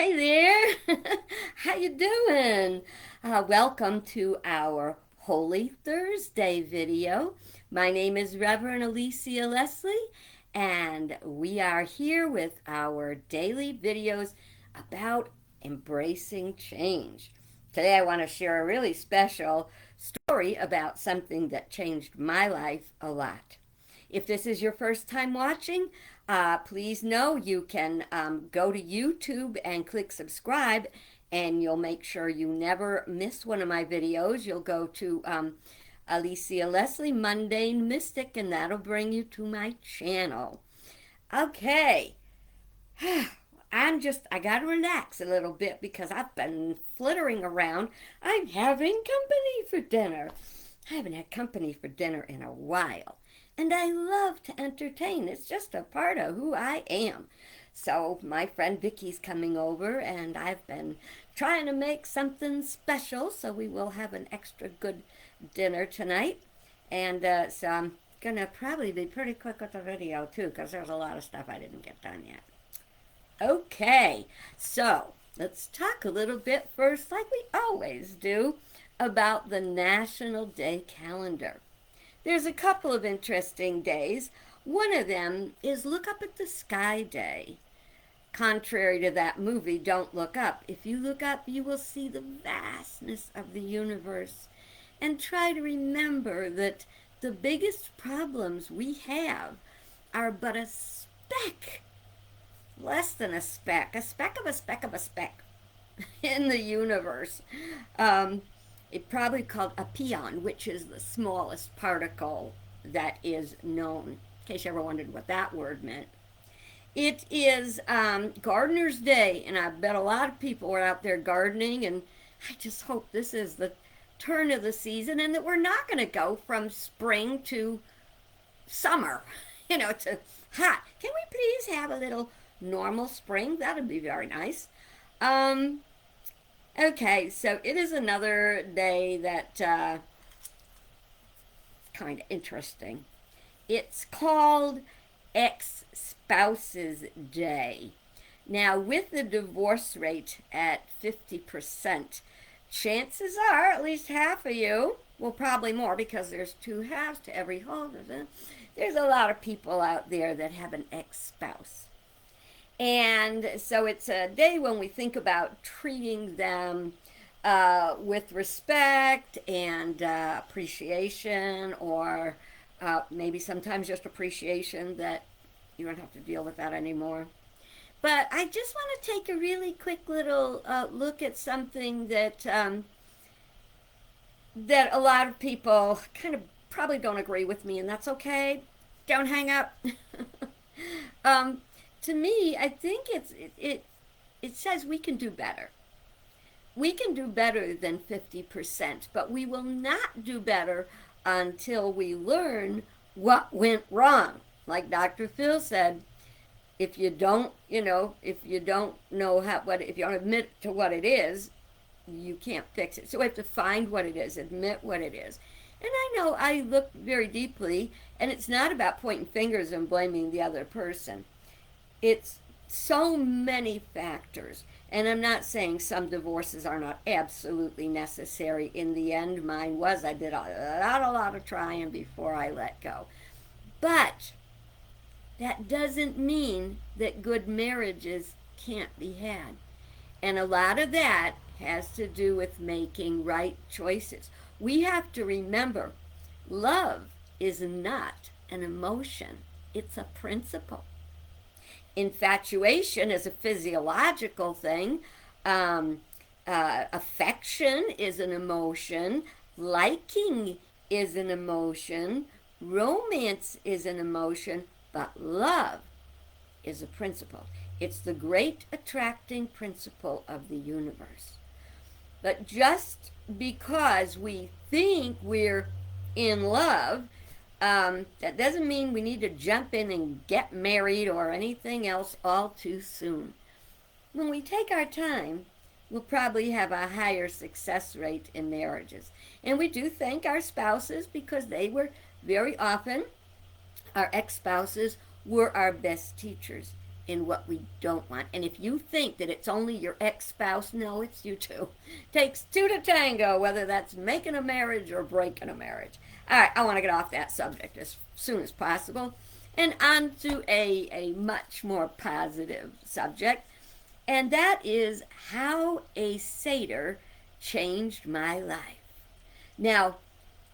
Hey there. How you doing? Welcome to our Holy Thursday video. My name is Reverend Alicia Leslie, and we are here with our daily videos about embracing change. Today I want to share a really special story about something that changed my life a lot. If this is your first time watching, please know you can go to YouTube and click subscribe, and you'll make sure you never miss one of my videos. You'll go to Alicia Leslie Mundane Mystic, and that'll bring you to my channel. Okay. I gotta relax a little bit because I've been flittering around. I'm having company for dinner. I haven't had company for dinner in a while. And I love to entertain. It's just a part of who I am. So my friend Vicky's coming over, and I've been trying to make something special, so we will have an extra good dinner tonight. And so I'm gonna probably be pretty quick with the video too, because there's a lot of stuff I didn't get done yet. Okay, so let's talk a little bit first, like we always do, about the National Day calendar. There's a couple of interesting days. One of them is Look Up at the Sky Day. Contrary to that movie, Don't Look Up, if you look up, you will see the vastness of the universe. And try to remember that the biggest problems we have are but a speck, less than a speck of a speck of a speck in the universe. It probably called a pion, which is the smallest particle that is known, in case you ever wondered what that word meant. It is Gardener's Day, and I bet a lot of people are out there gardening, and I just hope this is the turn of the season and that we're not going to go from spring to summer, to hot. Can we please have a little normal spring? That'd be very nice. Okay, so it is another day that kind of interesting. It's called Ex-Spouses Day. Now, with the divorce rate at 50%, chances are at least half of you, well, probably more because there's two halves to every whole. There's a lot of people out there that have an ex-spouse. And so it's a day when we think about treating them with respect and appreciation, or maybe sometimes just appreciation that you don't have to deal with that anymore. But I just want to take a really quick little look at something that a lot of people kind of probably don't agree with me, and that's okay. Don't hang up. um, to me, I think it says we can do better. We can do better than 50%, but we will not do better until we learn what went wrong. Like Dr. Phil said, if you don't, if you don't know if you don't admit to what it is, you can't fix it. So we have to find what it is, admit what it is. And I know I look very deeply, and it's not about pointing fingers and blaming the other person. It's so many factors. And I'm not saying some divorces are not absolutely necessary. In the end, mine was. I did a lot of trying before I let go. But that doesn't mean that good marriages can't be had. And a lot of that has to do with making right choices. We have to remember, love is not an emotion, it's a principle. Infatuation is a physiological thing. Affection is an emotion. Liking is an emotion. Romance is an emotion. But love is a principle. It's the great attracting principle of the universe. But just because we think we're in love, that doesn't mean we need to jump in and get married or anything else all too soon. When we take our time, we'll probably have a higher success rate in marriages. And we do thank our spouses because they were very often, our ex-spouses were our best teachers. in what we don't want. And if you think that it's only your ex-spouse, no, it's you too. Takes two to tango, whether that's making a marriage or breaking a marriage. All right, I want to get off that subject as soon as possible and on to a much more positive subject, and that is how a Seder changed my life. Now,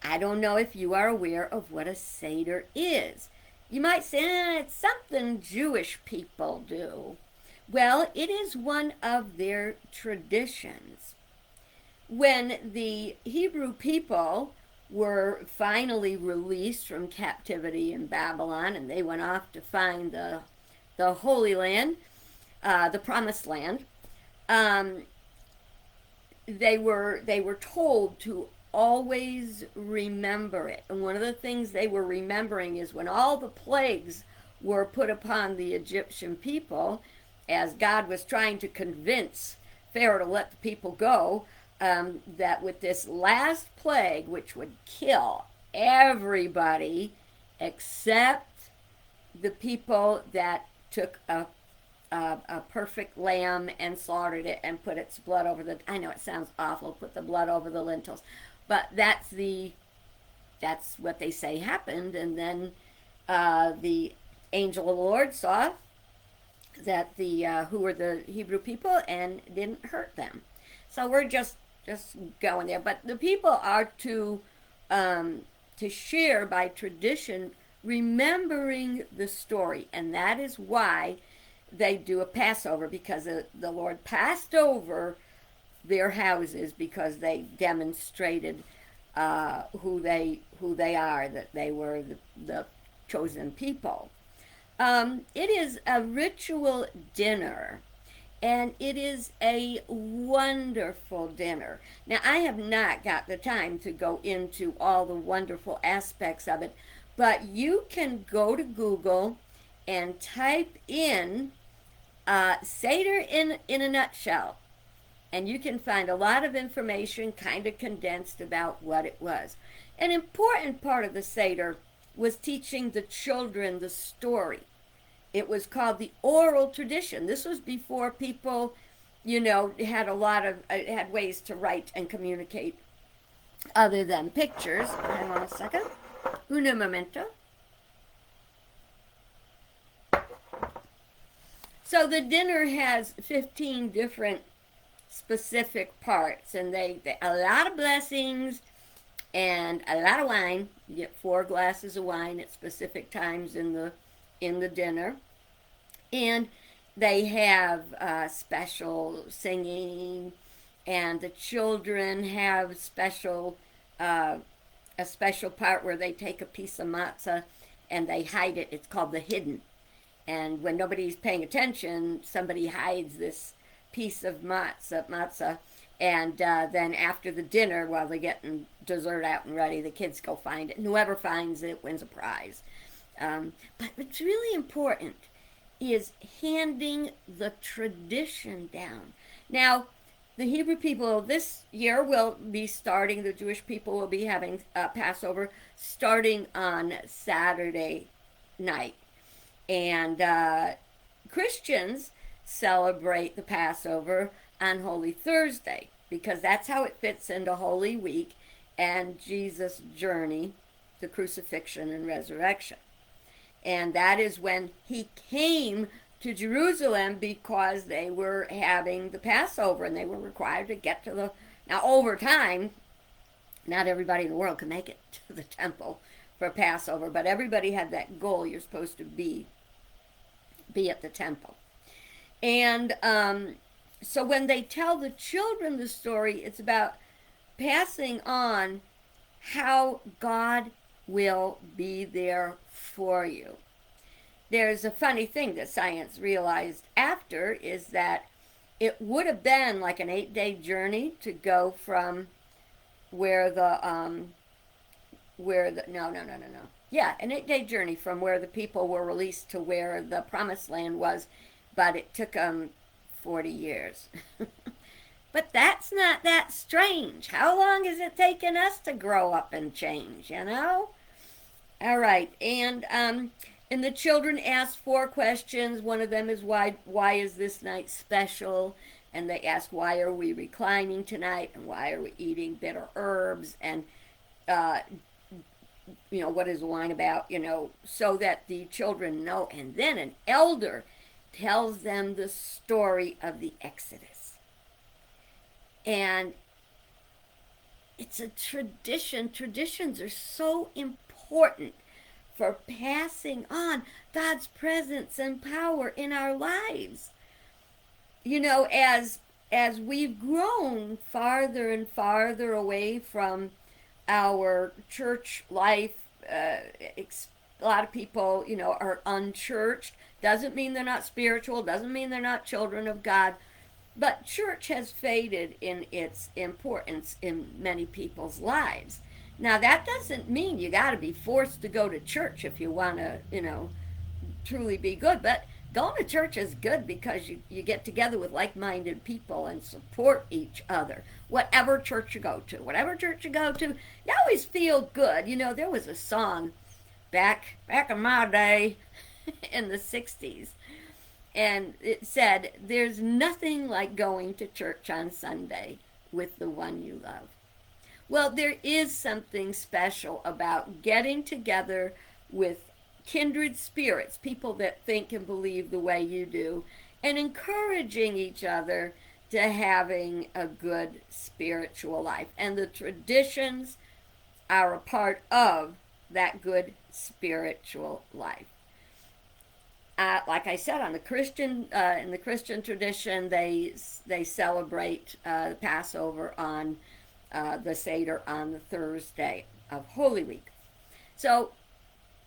I don't know if you are aware of what a Seder is. You might say, it's something Jewish people do. Well, it is one of their traditions. When the Hebrew people were finally released from captivity in Babylon and they went off to find the Holy Land, the Promised Land, um, they were told to always remember it. And one of the things they were remembering is when all the plagues were put upon the Egyptian people, as God was trying to convince Pharaoh to let the people go, that with this last plague, which would kill everybody except the people that took a perfect lamb and slaughtered it and put its blood over the, I know it sounds awful, put the blood over the lentils, but that's what they say happened. And then the angel of the Lord saw that the who were the Hebrew people and didn't hurt them. So we're just going there. But the people are to share by tradition, remembering the story, and that is why they do a Passover, because the Lord passed over their houses because they demonstrated who they are, that they were the chosen people. It is a ritual dinner, and it is a wonderful dinner. Now, I have not got the time to go into all the wonderful aspects of it, but you can go to Google and type in Seder in a nutshell, and you can find a lot of information kind of condensed about what it was. An important part of the Seder was teaching the children the story. It was called the oral tradition. This was before people, had had ways to write and communicate other than pictures. Hang on a second. Un momento. So the dinner has 15 different specific parts, and they a lot of blessings and a lot of wine. You get 4 glasses of wine at specific times in the dinner, and they have special singing, and the children have a special part where they take a piece of matzah and they hide it. It's called the hidden. And when nobody's paying attention, somebody hides this piece of matzah, and then after the dinner, while they're getting dessert out and ready, the kids go find it. And whoever finds it wins a prize. But what's really important is handing the tradition down. Now, the Hebrew people this year will be starting, the Jewish people will be having Passover starting on Saturday night. And Christians celebrate the Passover on Holy Thursday, because that's how it fits into Holy Week and Jesus' journey, the crucifixion and resurrection. And that is when he came to Jerusalem, because they were having the Passover and they were required to get to the... Now, over time, not everybody in the world can make it to the temple for Passover, but everybody had that goal. You're supposed to be at the temple. And so when they tell the children the story, it's about passing on how God will be there for you. There's a funny thing that science realized after, is that it would have been like an 8-day journey to go from where the an 8-day journey from where the people were released to where the Promised Land was, but it took them 40 years. But that's not that strange. How long has it taken us to grow up and change, All right, and And the children ask 4 questions. One of them is why is this night special? And they ask why are we reclining tonight and why are we eating bitter herbs and uh, what is wine about, so that the children know. And then an elder tells them the story of the Exodus. And it's a tradition. Traditions are so important for passing on God's presence and power in our lives. As we've grown farther and farther away from our church life, a lot of people, are unchurched. Doesn't mean they're not spiritual, doesn't mean they're not children of God, but church has faded in its importance in many people's lives. Now, that doesn't mean you got to be forced to go to church if you want to, truly be good. But going to church is good because you get together with like minded people and support each other. Whatever church you go to, you always feel good. There was a song back in my day in the 60s, and it said, "There's nothing like going to church on Sunday with the one you love." Well, there is something special about getting together with kindred spirits, people that think and believe the way you do, and encouraging each other to having a good spiritual life. And the traditions are a part of that good spiritual life. Like I said, on the Christian in the Christian tradition, they celebrate the Passover on the Seder on the Thursday of Holy Week. So,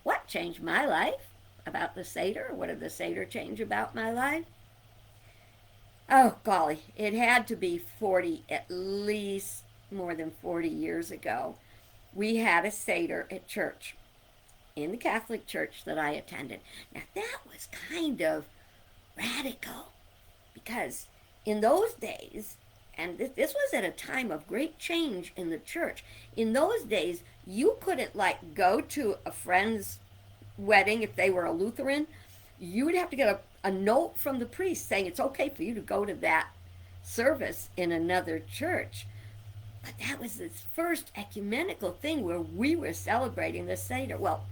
what changed my life about the Seder? What did the Seder change about my life? Oh, golly, it had to be at least more than 40 years ago. We had a Seder at church, in the Catholic church that I attended. Now, that was kind of radical because in those days, and this was at a time of great change in the church, in those days, you couldn't go to a friend's wedding if they were a Lutheran. You would have to get a note from the priest saying it's okay for you to go to that service in another church. But that was this first ecumenical thing where we were celebrating the Seder. Well,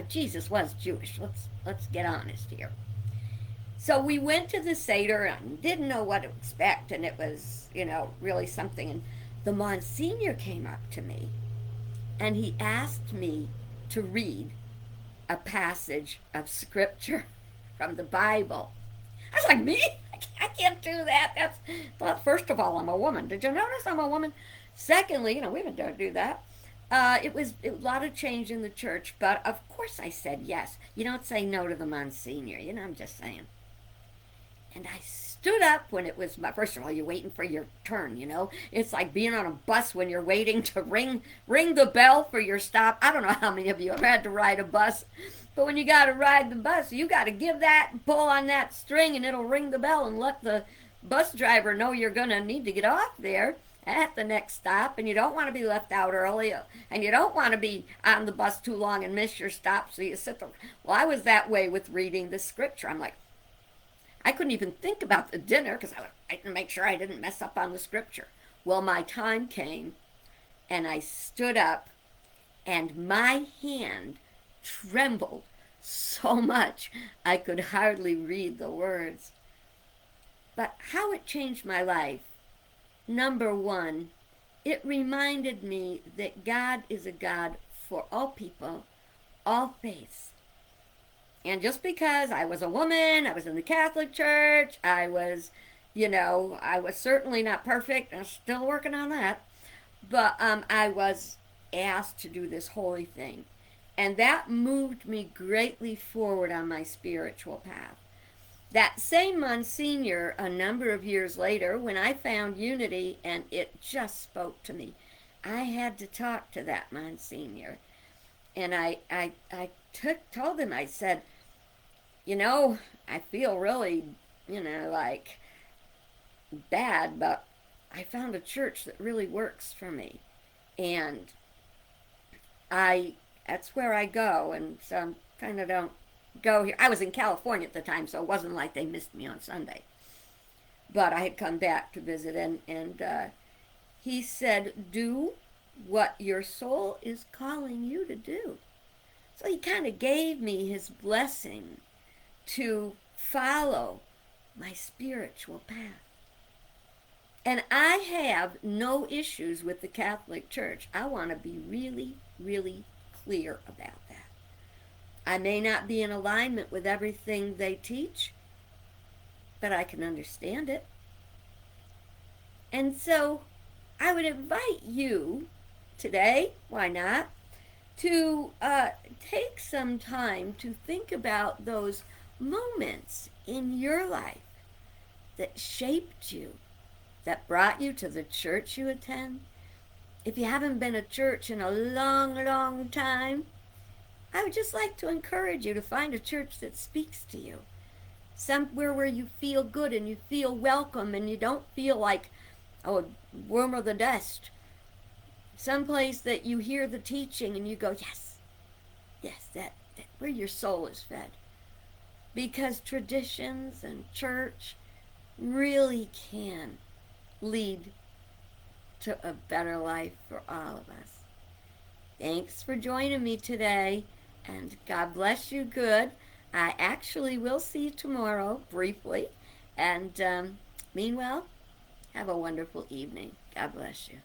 Jesus was Jewish. Let's get honest here. So we went to the Seder and didn't know what to expect, and it was, really something. And the Monsignor came up to me, and he asked me to read a passage of Scripture from the Bible. I was like, me? I can't do that. Well, first of all, I'm a woman. Did you notice I'm a woman? Secondly, women don't do that. It was a lot of change in the church, but of course I said yes. You don't say no to the Monsignor, I'm just saying. And I stood up when it was first of all, you're waiting for your turn, It's like being on a bus when you're waiting to ring the bell for your stop. I don't know how many of you have had to ride a bus, but when you got to ride the bus, you got to give that, pull on that string, and it'll ring the bell and let the bus driver know you're going to need to get off there at the next stop, and you don't want to be left out early, and you don't want to be on the bus too long and miss your stop, so you sit there. Well, I was that way with reading the Scripture. I'm like, I couldn't even think about the dinner because I had to make sure I didn't mess up on the Scripture. Well, my time came, and I stood up, and my hand trembled so much I could hardly read the words. But how it changed my life: number one, it reminded me that God is a God for all people, all faiths. And just because I was a woman, I was in the Catholic Church, I was certainly not perfect, I'm still working on that, but I was asked to do this holy thing. And that moved me greatly forward on my spiritual path. That same Monsignor, a number of years later, when I found unity, and it just spoke to me, I had to talk to that Monsignor. And I told him, I said, I feel really, bad, but I found a church that really works for me. And that's where I go, and so I kind of don't go here. I was in California at the time, so it wasn't like they missed me on Sunday. But I had come back to visit, and he said, do what your soul is calling you to do. So he kind of gave me his blessing to follow my spiritual path. And I have no issues with the Catholic Church. I want to be really, really clear about that. I may not be in alignment with everything they teach, but I can understand it. And so I would invite you today, why not, to take some time to think about those moments in your life that shaped you, that brought you to the church you attend. If you haven't been to church in a long, long time, I would just like to encourage you to find a church that speaks to you. Somewhere where you feel good and you feel welcome and you don't feel like, oh, a worm of the dust. Someplace that you hear the teaching and you go, yes, yes, that where your soul is fed. Because traditions and church really can lead to a better life for all of us. Thanks for joining me today, and God bless you good. I actually will see you tomorrow, briefly, and meanwhile, have a wonderful evening. God bless you.